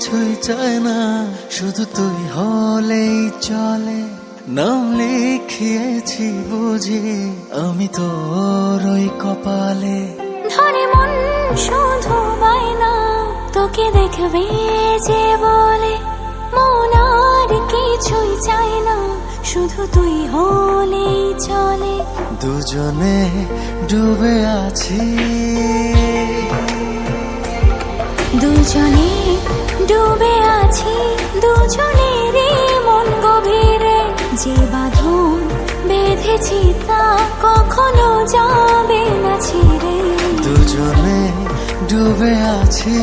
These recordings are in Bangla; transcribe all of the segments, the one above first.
কিছুই চায় না, শুধু তুই হলেই চলে। নাম লিখিয়েছি বুঝি আমি তোর ওই কপালে। ধরে মন শুধু বায়না, তোকে দেখবে যে বলে। মন আর কিছুই চায় না, শুধু তুই হলেই চলে। দুজনে ডুবে আছি, দুজনে ডুবে আছি, দুজনেরই মন গভীরে। যে বাঁধন বেঁধেছি তা কখনো যাবে না ছিঁড়ে। দুজনে ডুবে আছি,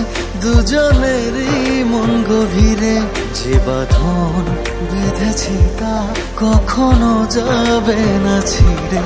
দুজনেরই মন গভীরে। যে বাঁধন বেঁধেছি তা কখনো যাবে না ছিঁড়ে।